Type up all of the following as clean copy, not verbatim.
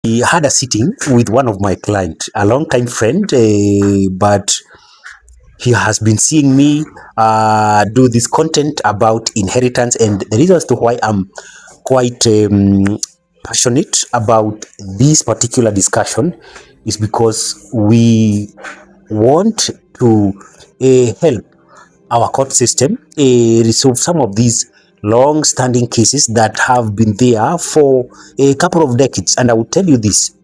I had a sitting with one of my clients, a long time friend, but he has been seeing me do this content about inheritance, and the reason as to why I'm quite passionate about this particular discussion is because we want to help our court system resolve some of these long-standing cases that have been there for a couple of decades. And I will tell you this: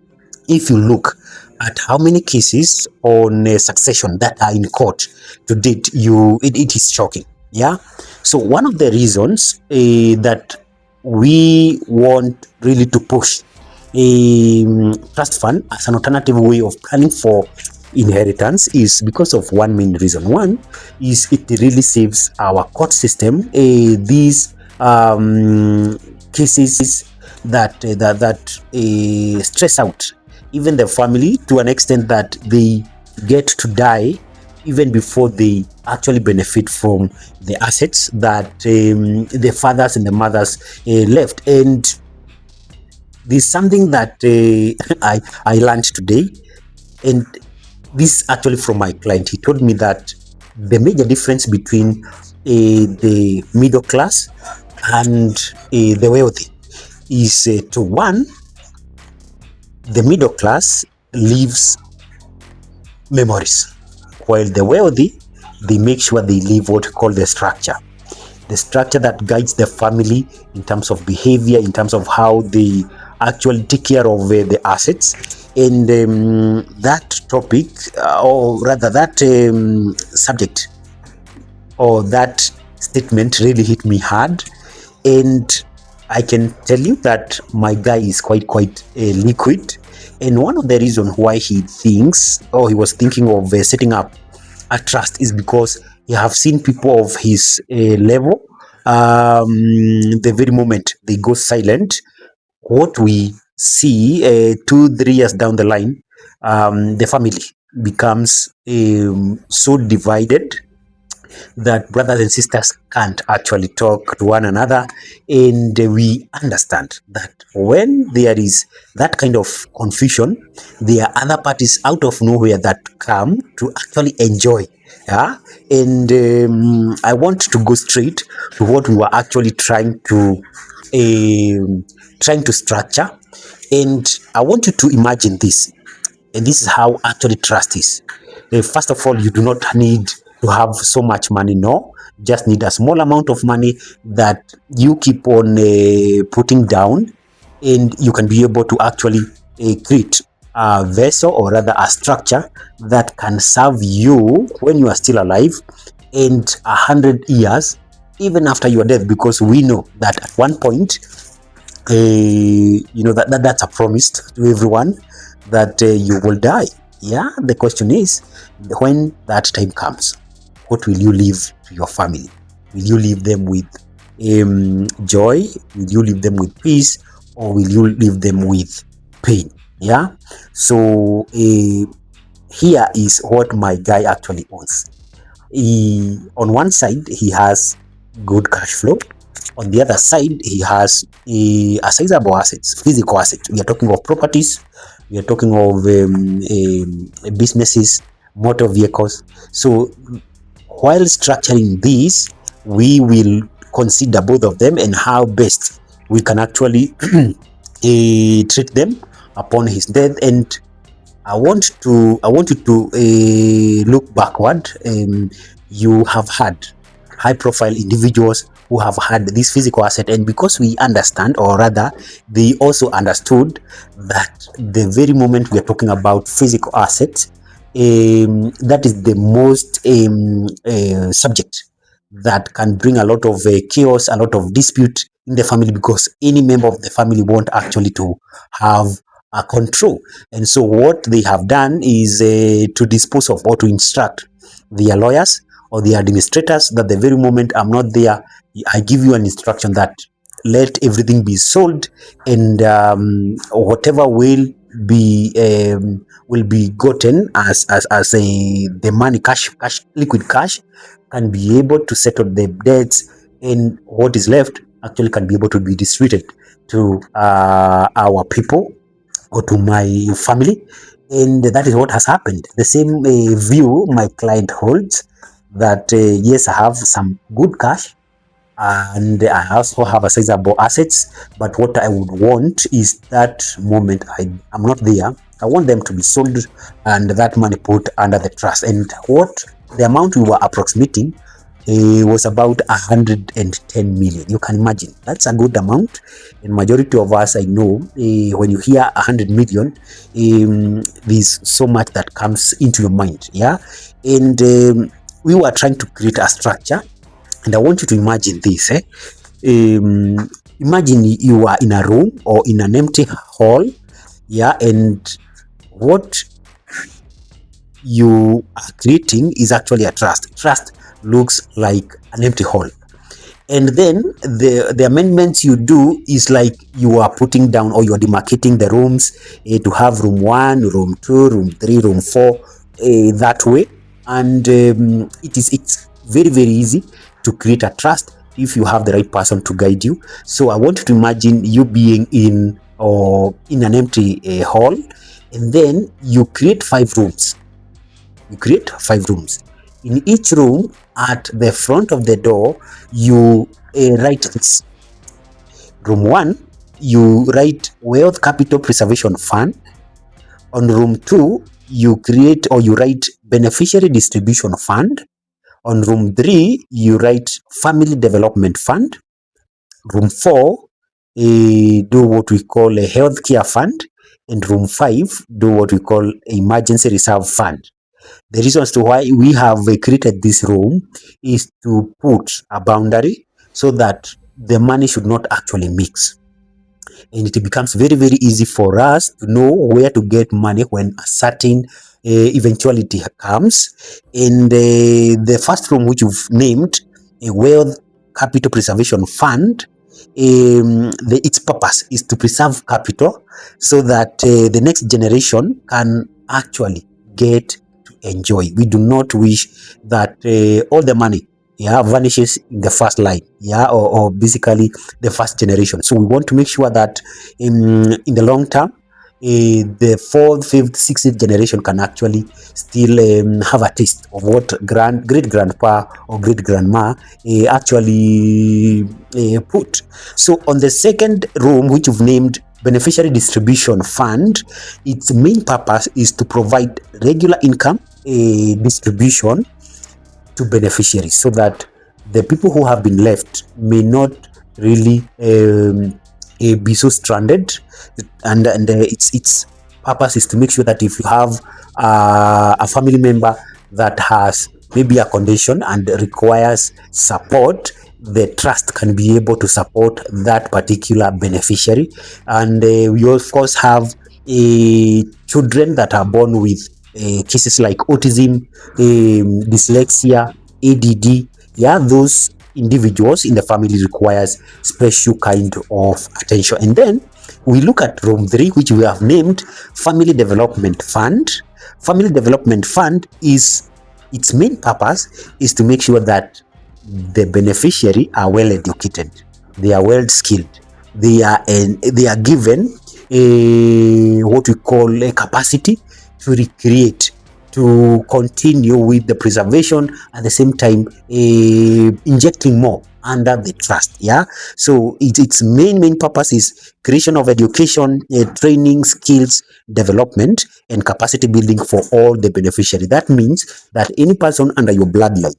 if you look at how many cases on succession that are in court to date, it is shocking. Yeah. So one of the reasons that we want really to push a trust fund as an alternative way of planning for inheritance is because of one main reason. One is it really saves our court system these cases that stress out even the family to an extent that they get to die even before they actually benefit from the assets that the fathers and the mothers left. And this is something that I learned today, and this actually from my client. He told me that the major difference between the middle class and the wealthy is to one, the middle class leaves memories, while the wealthy, they make sure they leave what we call the structure that guides the family in terms of behavior, in terms of how they actually take care of the assets. And that topic, or rather that subject or that statement really hit me hard. And I can tell you that my guy is quite liquid. And one of the reasons why he thinks, or he was thinking of setting up a trust, is because he have seen people of his level, the very moment they go silent, what we see 2-3 years down the line, the family becomes so divided that brothers and sisters can't actually talk to one another. And we understand that when there is that kind of confusion, there are other parties out of nowhere that come to actually enjoy. Yeah. And I want to go straight to what we were actually trying to structure. And I want you to imagine this, and this is how actually trust is. First of all, you do not need to have so much money. No, just need a small amount of money that you keep on putting down, and you can be able to actually create a vessel, or rather a structure that can serve you when you are still alive and 100 years even after your death, because we know that at one point that's a promise to everyone that you will die. Yeah, the question is, when that time comes, what will you leave to your family? Will you leave them with joy? Will you leave them with peace? Or will you leave them with pain? Yeah. So here is what my guy actually owns. On one side, he has good cash flow. On the other side, he has a sizable assets, physical assets. We are talking of properties, we are talking of businesses, motor vehicles. So while structuring this, we will consider both of them and how best we can actually treat them upon his death. And I want you to look backward. You have had high profile individuals who have had this physical asset, and because we understand, or rather they also understood, that the very moment we are talking about physical assets, that is the most subject that can bring a lot of chaos, a lot of dispute in the family, because any member of the family want actually to have a control. And so what they have done is to dispose of, or to instruct their lawyers or the administrators, that the very moment I'm not there, I give you an instruction that let everything be sold, and whatever will be gotten as the money, cash, liquid cash, can be able to settle the debts, and what is left actually can be able to be distributed to our people or to my family. And that is what has happened. The same view my client holds, that yes, I have some good cash and I also have a sizable assets, but what I would want is that moment I'm not there, I want them to be sold and that money put under the trust. And what the amount we were approximating was about 110 million. You can imagine that's a good amount, and majority of us, I know, when you hear 100 million, there's so much that comes into your mind. Yeah, and we were trying to create a structure, and I want you to imagine this. Imagine you are in a room or in an empty hall, yeah, and what you are creating is actually a trust. Trust looks like an empty hall. And then the amendments you do is like you are putting down or you are demarcating the rooms to have room 1, room 2, room 3, room 4, that way. And it's very easy to create a trust if you have the right person to guide you. So I want you to imagine you being in an empty hall, and then you create 5 rooms. You create 5 rooms. In each room, at the front of the door, you write this. Room 1, you write Wealth Capital Preservation Fund. On room 2, you create or you write Beneficiary Distribution Fund. On room 3, you write Family Development Fund. Room 4, do what we call a Healthcare Fund. And room 5, do what we call Emergency Reserve Fund. The reasons to why we have created this room is to put a boundary so that the money should not actually mix. And it becomes very easy for us to know where to get money when a certain eventuality comes. And the first room, which you've named a Wealth Capital Preservation Fund, its purpose is to preserve capital so that the next generation can actually get to enjoy. We do not wish that all the money, yeah, vanishes in the first line, yeah, or basically the first generation. So we want to make sure that in the long term, the 4th, 5th, 6th generation can actually still have a taste of what great grandpa or great grandma actually put. So on the second room, which you've named Beneficiary Distribution Fund, its main purpose is to provide regular income distribution to beneficiaries so that the people who have been left may not really be so stranded. And its purpose is to make sure that if you have a family member that has maybe a condition and requires support, the trust can be able to support that particular beneficiary. And we of course have children that are born with cases like autism, dyslexia, ADD. Yeah, those individuals in the family requires special kind of attention. And then we look at room 3, which we have named Family Development Fund. Family Development Fund is its main purpose is to make sure that the beneficiary are well educated, they are well skilled, they are given what we call a capacity to recreate, to continue with the preservation, at the same time injecting more under the trust. Yeah, so its main purpose is creation of education, training, skills development, and capacity building for all the beneficiary. That means that any person under your bloodline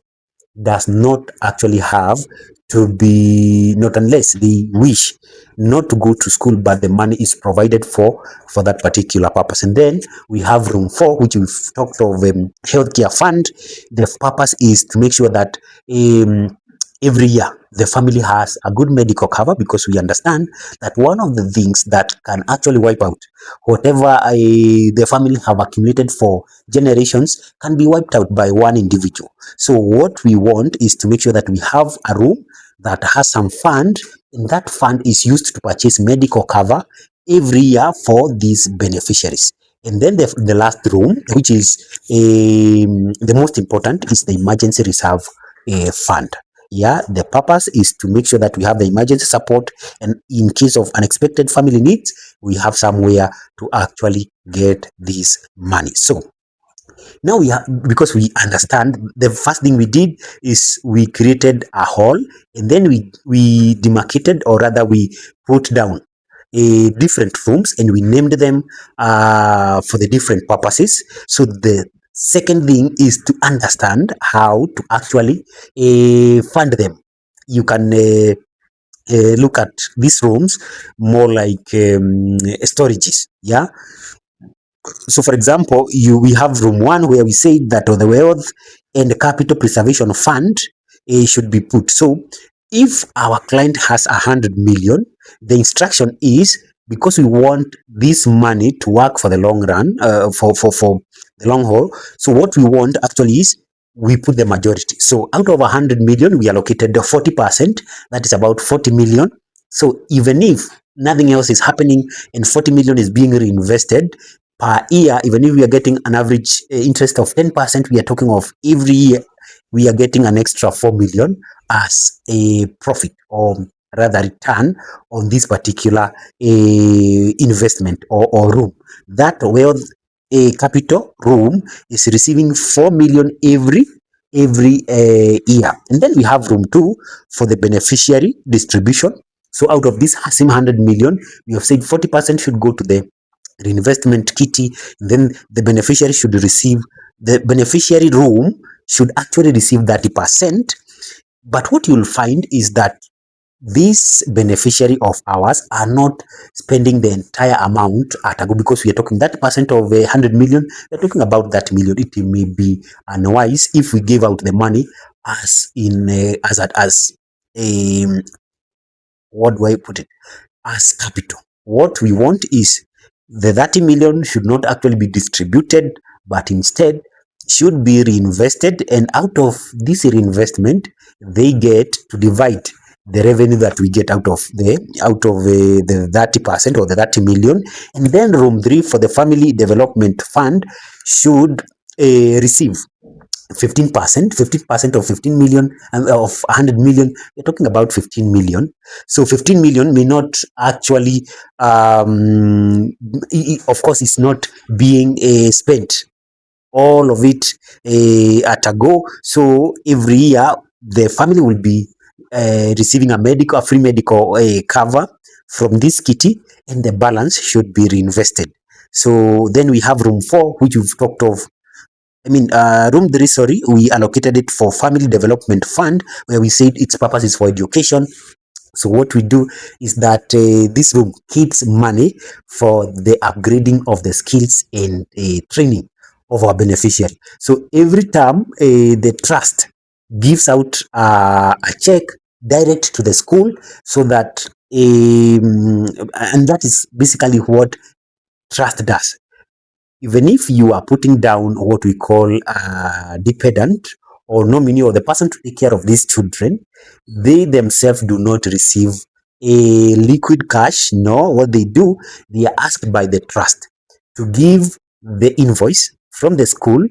does not actually have to be, not unless they wish not to go to school, but the money is provided for that particular purpose. And then we have room 4, which we've talked of, healthcare fund. The purpose is to make sure that every year the family has a good medical cover, because we understand that one of the things that can actually wipe out whatever the family have accumulated for generations can be wiped out by one individual. So what we want is to make sure that we have a room that has some fund, and that fund is used to purchase medical cover every year for these beneficiaries. And then the last room, which is the most important, is the emergency reserve fund. Yeah, the purpose is to make sure that we have the emergency support, and in case of unexpected family needs, we have somewhere to actually get this money. So now we have, because we understand, the first thing we did is we created a hall, and then we demarcated, or rather we put down different rooms, and we named them for the different purposes. So the second thing is to understand how to actually fund them. You can look at these rooms more like storages. Yeah, so for example, we have room one where we say that the wealth and capital preservation fund should be put. So if our client has 100 million, the instruction is, because we want this money to work for the long run, for the long haul. So what we want actually is we put the majority. So out of 100 million, we allocated the 40%, that is about 40 million. So even if nothing else is happening and 40 million is being reinvested per year, even if we are getting an average interest of 10%, we are talking of every year we are getting an extra 4 million as a profit, or rather return, on this particular investment, or room. That wealth capital room is receiving 4 million every year. And then we have room 2 for the beneficiary distribution. So out of this same 100 million, we have said 40% should go to the reinvestment kitty. Then the beneficiary room should actually receive 30%. But what you'll find is that these beneficiary of ours are not spending the entire amount at a go, because we are talking 30% of 100 million. We're talking about that million. It may be unwise if we give out the money as in as a, what do I put it, as capital. What we want is the 30 million should not actually be distributed, but instead should be reinvested. And out of this reinvestment, they get to divide the revenue that we get out of the 30%, or the 30 million. And then room 3 for the family development fund should receive 15% of 15 million, of 100 million. We're talking about 15 million. So 15 million may not actually, of course, it's not being spent all of it at a go. So every year the family will be receiving a free medical cover from this kitty, and the balance should be reinvested. So then we have room 4, which we've talked of. Room 3, sorry, we allocated it for family development fund, where we said its purpose is for education. So what we do is that this room keeps money for the upgrading of the skills and training of our beneficiary. So every term, the trust gives out a check direct to the school, so that, and that is basically what trust does. Even if you are putting down what we call a dependent, or nominee, or the person to take care of these children, they themselves do not receive a liquid cash. No, what they do, they are asked by the trust to give the invoice from the school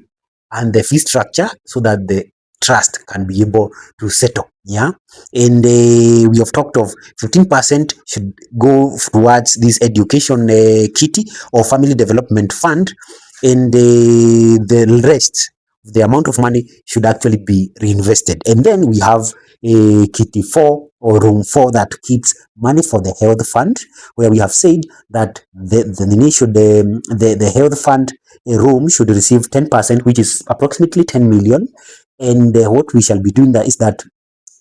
and the fee structure, so that the trust can be able to settle. Yeah, and we have talked of 15% should go towards this education kitty, or family development fund, and the rest, the amount of money, should actually be reinvested. And then we have a kitty 4, or room 4, that keeps money for the health fund, where we have said that the health fund room should receive 10%, which is approximately 10 million. And what we shall be doing that is that,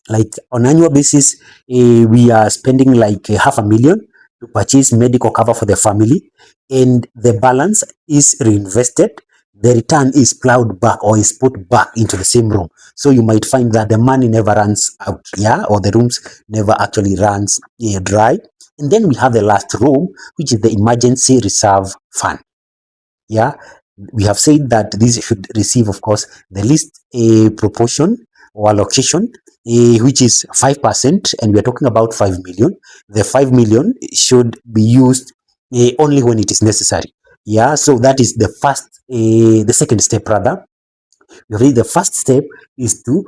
like, on annual basis, we are spending like 500,000 to purchase medical cover for the family, and the balance is reinvested. The return is plowed back, or is put back into the same room. So you might find that the money never runs out, yeah, or the rooms never actually runs dry. And then we have the last room, which is the emergency reserve fund. Yeah, we have said that this should receive, of course, the least proportion or allocation, which is 5%, and we are talking about 5 million. The 5 million should be used only when it is necessary. Yeah, so that is the second step, rather. Already the first step is to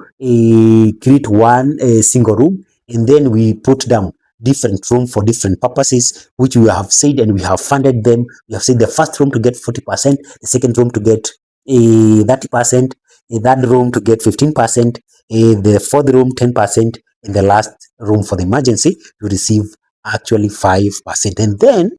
create one single room, and then we put down different room for different purposes, which we have said and we have funded them. We have said the first room to get 40%, the second room to get 30%, the third room to get 15%, the fourth room 10%, and the last room for the emergency to receive actually 5%. And then